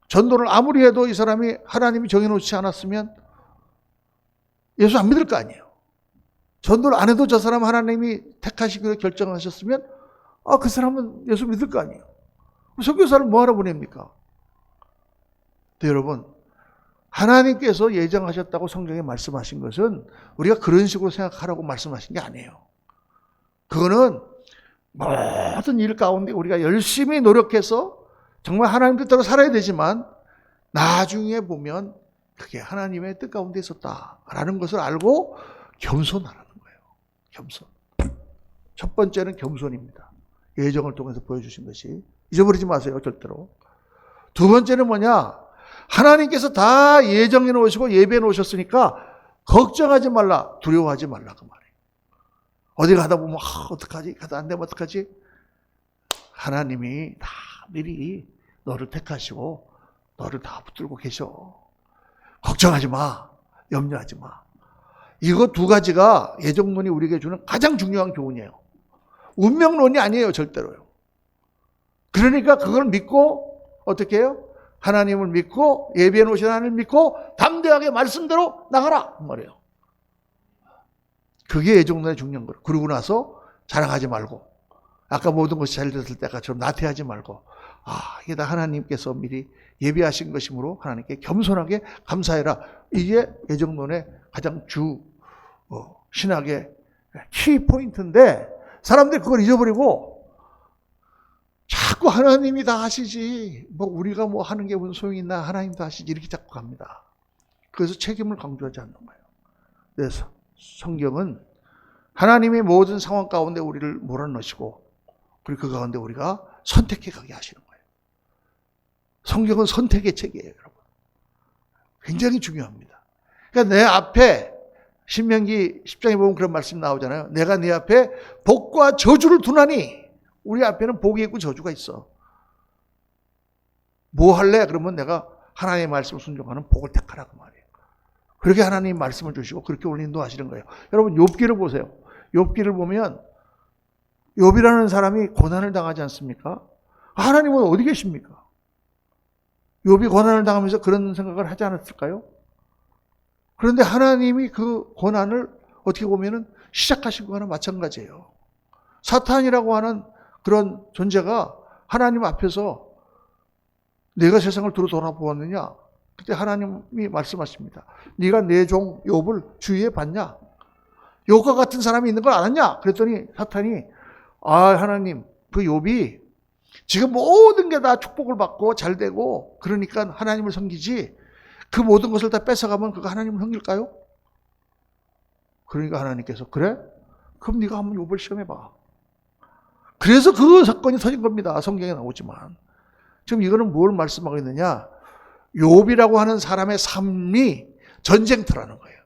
전도를 아무리 해도 이 사람이 하나님이 정해놓지 않았으면 예수 안 믿을 거 아니에요. 전도를 안 해도 저 사람 하나님이 택하시기로 결정하셨으면 그 사람은 예수 믿을 거 아니에요. 선교사를 뭐하러 보냅니까? 근데 여러분, 하나님께서 예정하셨다고 성경에 말씀하신 것은 우리가 그런 식으로 생각하라고 말씀하신 게 아니에요. 그거는 모든 일 가운데 우리가 열심히 노력해서 정말 하나님 뜻대로 살아야 되지만 나중에 보면 그게 하나님의 뜻 가운데 있었다라는 것을 알고 겸손하라는 거예요. 겸손. 첫 번째는 겸손입니다. 예정을 통해서 보여주신 것이. 잊어버리지 마세요, 절대로. 두 번째는 뭐냐? 하나님께서 다 예정해 놓으시고 예배해 놓으셨으니까 걱정하지 말라, 두려워하지 말라 그 말이에요. 어디 가다 보면 어떡하지? 가다 안 되면 어떡하지? 하나님이 다 미리 너를 택하시고 너를 다 붙들고 계셔. 걱정하지 마. 염려하지 마. 이거 두 가지가 예정론이 우리에게 주는 가장 중요한 교훈이에요. 운명론이 아니에요. 절대로요. 그러니까 그걸 믿고 어떻게 해요? 하나님을 믿고 예비해 놓으신 하나님을 믿고 담대하게 말씀대로 나가라 그 말이에요. 그게 예정론의 중요한 거예요. 그러고 나서 자랑하지 말고 아까 모든 것이 잘 됐을 때처럼 나태하지 말고 이게 다 하나님께서 미리 예비하신 것이므로 하나님께 겸손하게 감사해라. 이게 예정론의 가장 신학의 키포인트인데 사람들이 그걸 잊어버리고 자꾸 하나님이 다 하시지 뭐 우리가 뭐 하는 게 무슨 소용이 있나 하나님도 하시지 이렇게 자꾸 갑니다. 그래서 책임을 강조하지 않는 거예요. 그래서 성경은 하나님의 모든 상황 가운데 우리를 몰아넣으시고 그리고 그 가운데 우리가 선택해 가게 하시는 거예요. 성경은 선택의 책이에요, 여러분. 굉장히 중요합니다. 그러니까 내 앞에 신명기 10장에 보면 그런 말씀 나오잖아요. 내가 네 앞에 복과 저주를 두나니 우리 앞에는 복이 있고 저주가 있어. 뭐 할래? 그러면 내가 하나님의 말씀을 순종하는 복을 택하라고 말이에요. 그렇게 하나님 말씀을 주시고 그렇게 오늘 인도하시는 거예요. 여러분 욥기를 보세요. 욥기를 보면 욥이라는 사람이 고난을 당하지 않습니까? 하나님은 어디 계십니까? 욥이 고난을 당하면서 그런 생각을 하지 않았을까요? 그런데 하나님이 그 고난을 어떻게 보면은 시작하신 거나 마찬가지예요. 사탄이라고 하는 그런 존재가 하나님 앞에서 내가 세상을 두루 돌아보았느냐? 그때 하나님이 말씀하십니다. 네가 내 종 욥을 주위에 봤냐? 욥과 같은 사람이 있는 걸 알았냐? 그랬더니 사탄이 하나님 그 욥이 지금 모든 게 다 축복을 받고 잘 되고 그러니까 하나님을 섬기지 그 모든 것을 다 뺏어가면 그거 하나님을 섬길까요? 그러니까 하나님께서 그래? 그럼 네가 한번 욥을 시험해봐. 그래서 그 사건이 터진 겁니다. 성경에 나오지만 지금 이거는 뭘 말씀하고 있느냐? 욥이라고 하는 사람의 삶이 전쟁터라는 거예요.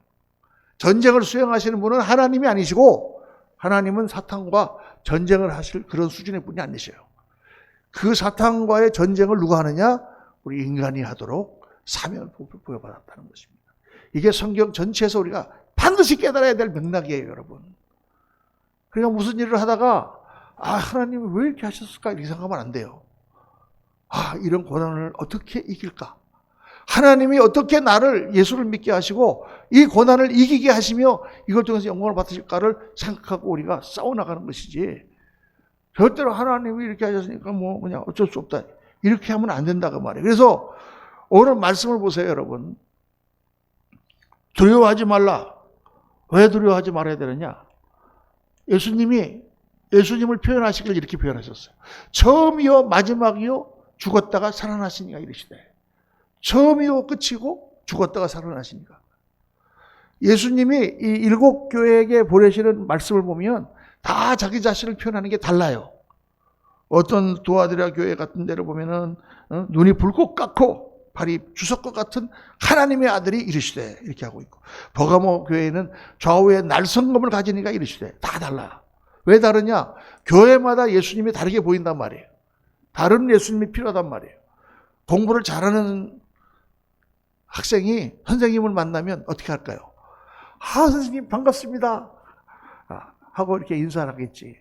전쟁을 수행하시는 분은 하나님이 아니시고 하나님은 사탄과 전쟁을 하실 그런 수준의 분이 아니셔요. 그 사탄과의 전쟁을 누가 하느냐? 우리 인간이 하도록 사명을 부여받았다는 것입니다. 이게 성경 전체에서 우리가 반드시 깨달아야 될 맥락이에요, 여러분. 그러니까 무슨 일을 하다가 하나님이 왜 이렇게 하셨을까? 이렇게 생각하면 안 돼요. 이런 고난을 어떻게 이길까? 하나님이 어떻게 나를 예수를 믿게 하시고 이 고난을 이기게 하시며 이걸 통해서 영광을 받으실까를 생각하고 우리가 싸워나가는 것이지 절대로 하나님이 이렇게 하셨으니까 그냥 어쩔 수 없다. 이렇게 하면 안 된다고 말이에요. 그래서 오늘 말씀을 보세요, 여러분. 두려워하지 말라. 왜 두려워하지 말아야 되느냐? 예수님을 표현하시길 이렇게 표현하셨어요. 처음이요 마지막이요 죽었다가 살아나시니까 이러시대. 처음이요 끝이고 죽었다가 살아나시니까. 예수님이 이 7 교회에게 보내시는 말씀을 보면 다 자기 자신을 표현하는 게 달라요. 어떤 두아드라 교회 같은 데를 보면은 눈이 붉고 깎고 발이 주석과 같은 하나님의 아들이 이르시되 이렇게 하고 있고 버가모 교회는 좌우에 날성검을 가지니까 이르시되 다 달라. 왜 다르냐? 교회마다 예수님이 다르게 보인단 말이에요. 다른 예수님이 필요하단 말이에요. 공부를 잘하는 학생이 선생님을 만나면 어떻게 할까요? 선생님 반갑습니다. 하고 이렇게 인사를 하겠지.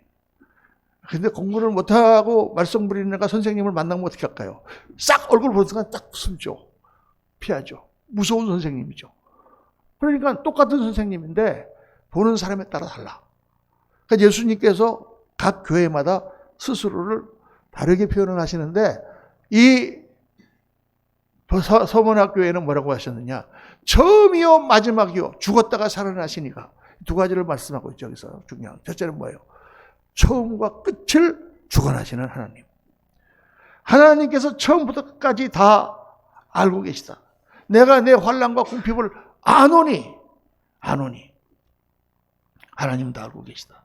근데 공부를 못하고 말썽 부리는 애가 선생님을 만나면 어떻게 할까요? 싹 얼굴 보는 순간 딱 숨죠. 피하죠. 무서운 선생님이죠. 그러니까 똑같은 선생님인데 보는 사람에 따라 달라. 그러니까 예수님께서 각 교회마다 스스로를 다르게 표현을 하시는데 이 서문학교회는 뭐라고 하셨느냐? 처음이요 마지막이요 죽었다가 살아나시니까 두 가지를 말씀하고 있죠. 여기서 중요한 첫째는 뭐예요? 처음과 끝을 주관하시는 하나님. 하나님께서 처음부터 끝까지 다 알고 계시다. 내가 내 환난과 궁핍을 아노니 하나님은 다 알고 계시다.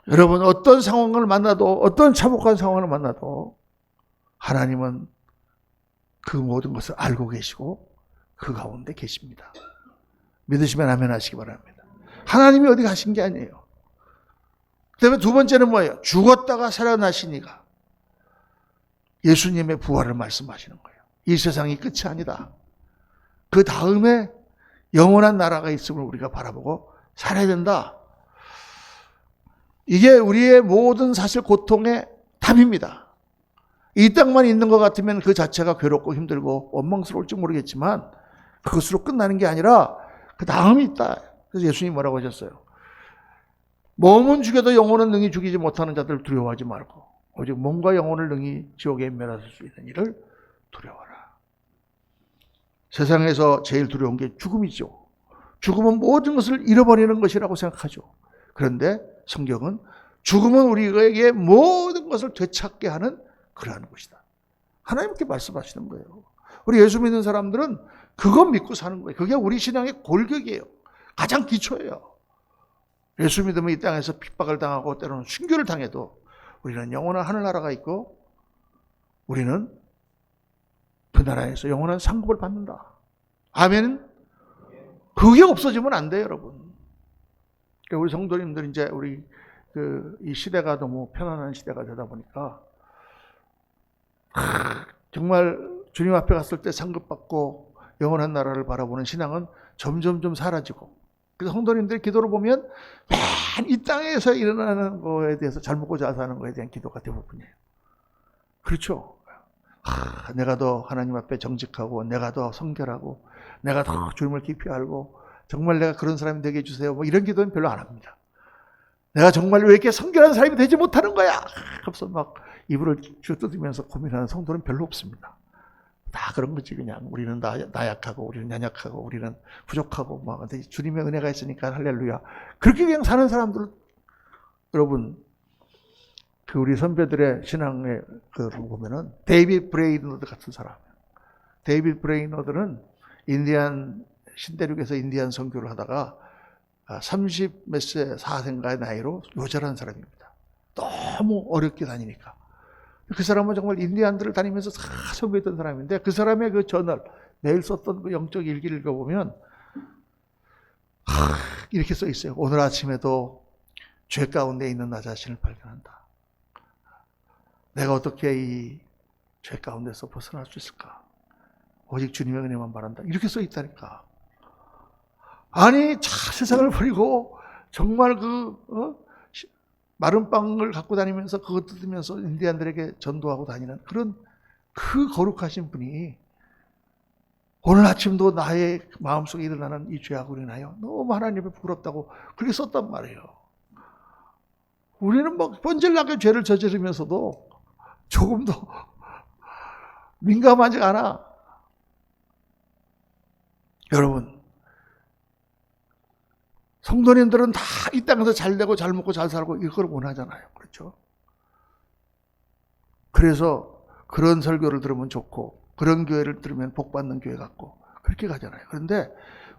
여러분 어떤 상황을 만나도 어떤 참혹한 상황을 만나도 하나님은 그 모든 것을 알고 계시고 그 가운데 계십니다. 믿으시면 아멘 하시기 바랍니다. 하나님이 어디 가신 게 아니에요. 그다음에 두 번째는 뭐예요? 죽었다가 살아나시니가. 예수님의 부활을 말씀하시는 거예요. 이 세상이 끝이 아니다. 그 다음에 영원한 나라가 있음을 우리가 바라보고 살아야 된다. 이게 우리의 모든 사실 고통의 답입니다. 이 땅만 있는 것 같으면 그 자체가 괴롭고 힘들고 원망스러울지 모르겠지만 그것으로 끝나는 게 아니라 그 다음이 있다. 그래서 예수님이 뭐라고 하셨어요? 몸은 죽여도 영혼은 능히 죽이지 못하는 자들 두려워하지 말고 오직 몸과 영혼을 능히 지옥에 멸하실 수 있는 일을 두려워하라. 세상에서 제일 두려운 게 죽음이죠. 죽음은 모든 것을 잃어버리는 것이라고 생각하죠. 그런데 성경은 죽음은 우리에게 모든 것을 되찾게 하는 그러한 것이다. 하나님께 말씀하시는 거예요. 우리 예수 믿는 사람들은 그거 믿고 사는 거예요. 그게 우리 신앙의 골격이에요. 가장 기초예요. 예수 믿으면 이 땅에서 핍박을 당하고 때로는 순교를 당해도 우리는 영원한 하늘나라가 있고 우리는 그 나라에서 영원한 상급을 받는다. 아멘. 그게 없어지면 안 돼요, 여러분. 그러니까 우리 성도님들 이제 우리 이 시대가 너무 편안한 시대가 되다 보니까 정말 주님 앞에 갔을 때 상급받고 영원한 나라를 바라보는 신앙은 점점 좀 사라지고, 그래서 성도님들 기도를 보면 맨 이 땅에서 일어나는 거에 대해서 잘 먹고 잘 사는 거에 대한 기도가 대부분이에요. 그렇죠? 내가 더 하나님 앞에 정직하고 내가 더 성결하고 내가 더 주님을 깊이 알고 정말 내가 그런 사람이 되게 해주세요. 뭐 이런 기도는 별로 안 합니다. 내가 정말 왜 이렇게 성결한 사람이 되지 못하는 거야? 그래서 막 이불을 쥐어뜯으면서 고민하는 성도는 별로 없습니다. 다 그런 거지. 그냥 우리는 나약하고 우리는 연약하고 우리는 부족하고 막 주님의 은혜가 있으니까 할렐루야. 그렇게 그냥 사는 사람들, 여러분 그 우리 선배들의 신앙의 그 보면은 데이빗 브레이너드 같은 사람. 데이빗 브레이너드는 인디안 신대륙에서 인디안 선교를 하다가 30 몇 세 4세인가의 나이로 요절한 사람입니다. 너무 어렵게 다니니까. 그 사람은 정말 인디안들을 다니면서 다 선교했던 사람인데 그 사람의 그 저널, 매일 썼던 그 영적 일기를 읽어보면 이렇게 써 있어요. 오늘 아침에도 죄 가운데 있는 나 자신을 발견한다. 내가 어떻게 이 죄 가운데서 벗어날 수 있을까? 오직 주님의 은혜만 바란다. 이렇게 써 있다니까. 아니 세상을 버리고 정말 마른 빵을 갖고 다니면서 그거 뜯으면서 인디안들에게 전도하고 다니는 그런 그 거룩하신 분이 오늘 아침도 나의 마음속에 일어나는 이 죄악으로 인하여 너무 하나님의 부끄럽다고 그렇게 썼단 말이에요. 우리는 뭐 번질나게 죄를 저지르면서도 조금도 민감하지 않아. 여러분, 성도님들은 다 이 땅에서 잘 되고 잘 먹고 잘 살고 이걸 원하잖아요. 그렇죠? 그래서 그런 설교를 들으면 좋고 그런 교회를 들으면 복 받는 교회 같고 그렇게 가잖아요. 그런데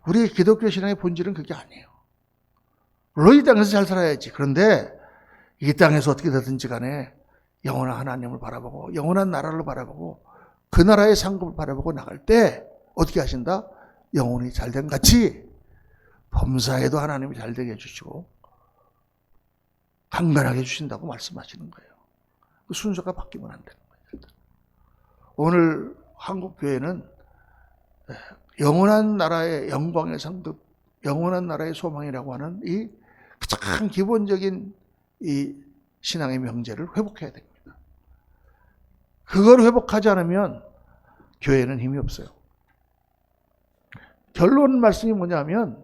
우리 기독교 신앙의 본질은 그게 아니에요. 물론 이 땅에서 잘 살아야지. 그런데 이 땅에서 어떻게 되든지 간에 영원한 하나님을 바라보고 영원한 나라를 바라보고 그 나라의 상급을 바라보고 나갈 때 어떻게 하신다? 영혼이 잘된 같이 범사에도 하나님이 잘되게 해주시고 강건하게 해주신다고 말씀하시는 거예요. 그 순서가 바뀌면 안 되는 거예요. 오늘 한국교회는 영원한 나라의 영광의 상급, 영원한 나라의 소망이라고 하는 이 가장 기본적인 이 신앙의 명제를 회복해야 됩니다. 그걸 회복하지 않으면 교회는 힘이 없어요. 결론 말씀이 뭐냐면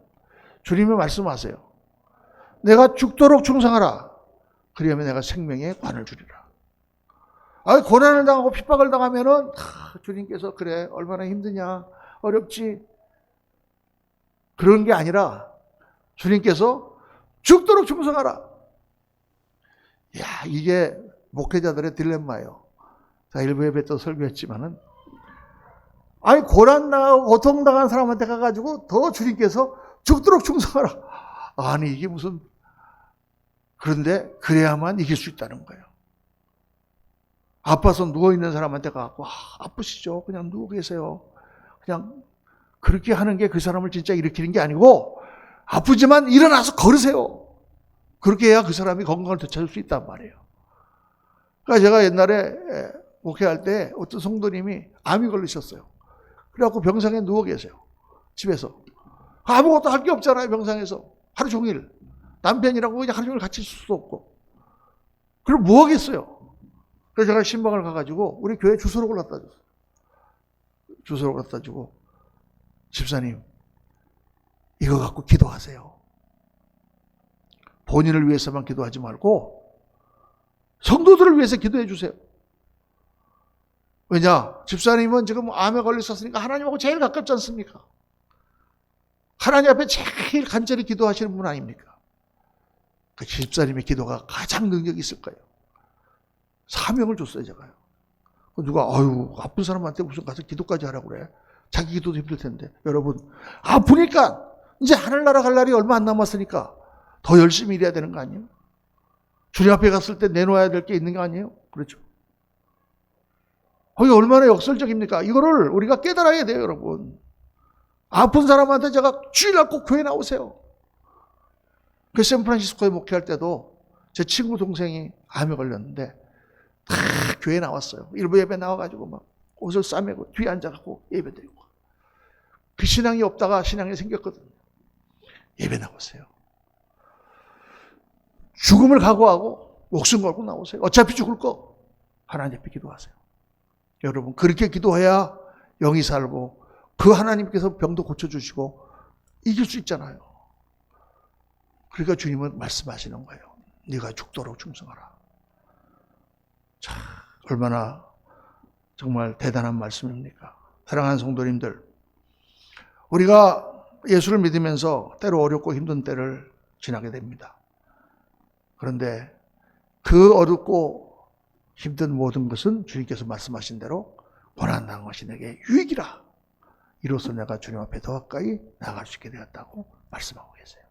주님이 말씀하세요. 내가 죽도록 충성하라. 그러면 내가 생명의 관을 주리라. 고난을 당하고 핍박을 당하면은 주님께서 그래 얼마나 힘드냐 어렵지 그런 게 아니라 주님께서 죽도록 충성하라. 야, 이게 목회자들의 딜레마예요. 자, 일부 예배 때 설교했지만은 고난당하고 고통당한 사람한테 가가지고 더 주님께서 죽도록 충성하라. 아니 이게 무슨, 그런데 그래야만 이길 수 있다는 거예요. 아파서 누워있는 사람한테 가고 아프시죠? 그냥 누워 계세요. 그냥 그렇게 하는 게 그 사람을 진짜 일으키는 게 아니고 아프지만 일어나서 걸으세요. 그렇게 해야 그 사람이 건강을 되찾을 수 있단 말이에요. 그러니까 제가 옛날에 목회할 때 어떤 성도님이 암이 걸리셨어요. 그래갖고 병상에 누워 계세요. 집에서. 아무것도 할 게 없잖아요. 병상에서. 하루 종일. 남편이라고 그냥 하루 종일 같이 있을 수도 없고. 그럼 뭐 하겠어요? 그래서 제가 신방을 가가지고 우리 교회 주소록을 갖다 줬어요. 주소록을 갖다 주고, 집사님 이거 갖고 기도하세요. 본인을 위해서만 기도하지 말고 성도들을 위해서 기도해 주세요. 왜냐? 집사님은 지금 암에 걸리셨으니까 하나님하고 제일 가깝지 않습니까? 하나님 앞에 제일 간절히 기도하시는 분 아닙니까? 그 집사님의 기도가 가장 능력이 있을 거예요. 사명을 줬어요, 제가요. 누가, 아픈 사람한테 무슨 가서 기도까지 하라고 그래. 자기 기도도 힘들 텐데. 여러분, 아프니까 이제 하늘나라 갈 날이 얼마 안 남았으니까 더 열심히 일해야 되는 거 아니에요? 주님 앞에 갔을 때 내놓아야 될 게 있는 거 아니에요? 그렇죠. 이게 얼마나 역설적입니까? 이거를 우리가 깨달아야 돼요, 여러분. 아픈 사람한테 제가 주일날 꼭 교회 나오세요. 그 샌프란시스코에 목회할 때도 제 친구 동생이 암에 걸렸는데 다 교회 나왔어요. 일부 예배 나와가지고 막 옷을 싸매고 뒤에 앉아갖고 예배 드리고. 그 신앙이 없다가 신앙이 생겼거든요. 예배 나오세요. 죽음을 각오하고 목숨 걸고 나오세요. 어차피 죽을 거 하나님 앞에 기도하세요. 여러분, 그렇게 기도해야 영이 살고 그 하나님께서 병도 고쳐주시고 이길 수 있잖아요. 그러니까 주님은 말씀하시는 거예요. 네가 죽도록 충성하라. 자, 얼마나 정말 대단한 말씀입니까? 사랑하는 성도님들, 우리가 예수를 믿으면서 때로 어렵고 힘든 때를 지나게 됩니다. 그런데 그 어렵고 힘든 모든 것은 주님께서 말씀하신 대로 고난당한 것이 내게 유익이라. 이로써 내가 주님 앞에 더 가까이 나아갈 수 있게 되었다고 말씀하고 계세요.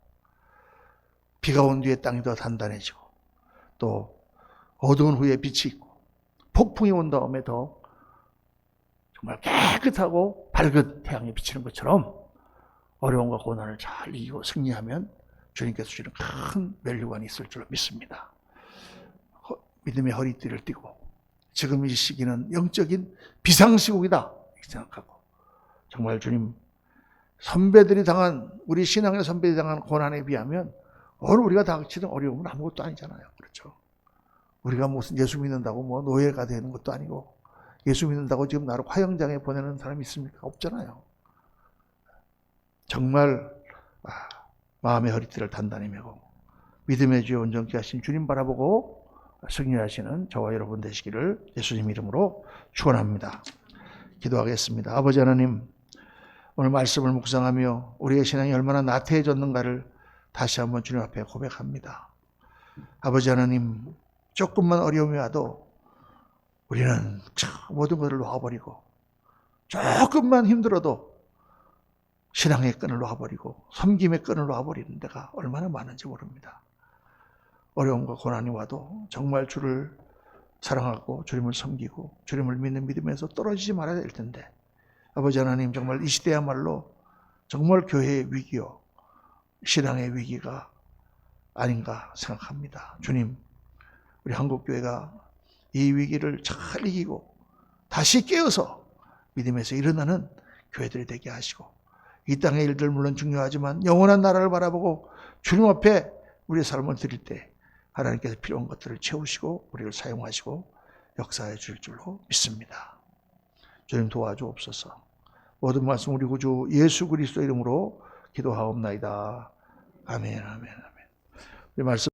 비가 온 뒤에 땅이 더 단단해지고 또 어두운 후에 빛이 있고 폭풍이 온 다음에 더 정말 깨끗하고 밝은 태양이 비치는 것처럼 어려움과 고난을 잘 이기고 승리하면 주님께서 주시는 큰 면류관이 있을 줄로 믿습니다. 믿음의 허리띠를 띠고 지금 이 시기는 영적인 비상시국이다 이렇게 생각하고 정말 주님 선배들이 당한 우리 신앙의 선배들이 당한 고난에 비하면 오늘 우리가 당치는 어려움은 아무것도 아니잖아요. 그렇죠? 우리가 무슨 예수 믿는다고 뭐 노예가 되는 것도 아니고 예수 믿는다고 지금 나를 화형장에 보내는 사람이 있습니까? 없잖아요. 정말 마음의 허리띠를 단단히 메고 믿음의 주여 온전케 하신 주님 바라보고 승리하시는 저와 여러분 되시기를 예수님 이름으로 축원합니다. 기도하겠습니다. 아버지 하나님, 오늘 말씀을 묵상하며 우리의 신앙이 얼마나 나태해졌는가를 다시 한번 주님 앞에 고백합니다. 아버지 하나님, 조금만 어려움이 와도 우리는 모든 것을 놓아버리고 조금만 힘들어도 신앙의 끈을 놓아버리고 섬김의 끈을 놓아버리는 데가 얼마나 많은지 모릅니다. 어려움과 고난이 와도 정말 주를 사랑하고 주님을 섬기고 주님을 믿는 믿음에서 떨어지지 말아야 될 텐데 아버지 하나님, 정말 이 시대야말로 정말 교회의 위기요 신앙의 위기가 아닌가 생각합니다. 주님, 우리 한국교회가 이 위기를 잘 이기고 다시 깨어서 믿음에서 일어나는 교회들이 되게 하시고 이 땅의 일들 물론 중요하지만 영원한 나라를 바라보고 주님 앞에 우리의 삶을 드릴 때 하나님께서 필요한 것들을 채우시고 우리를 사용하시고 역사해 줄 줄로 믿습니다. 주님 도와주옵소서. 모든 말씀 우리 구주 예수 그리스도 이름으로 기도하옵나이다. 아멘, 아멘, 아멘. 우리 말씀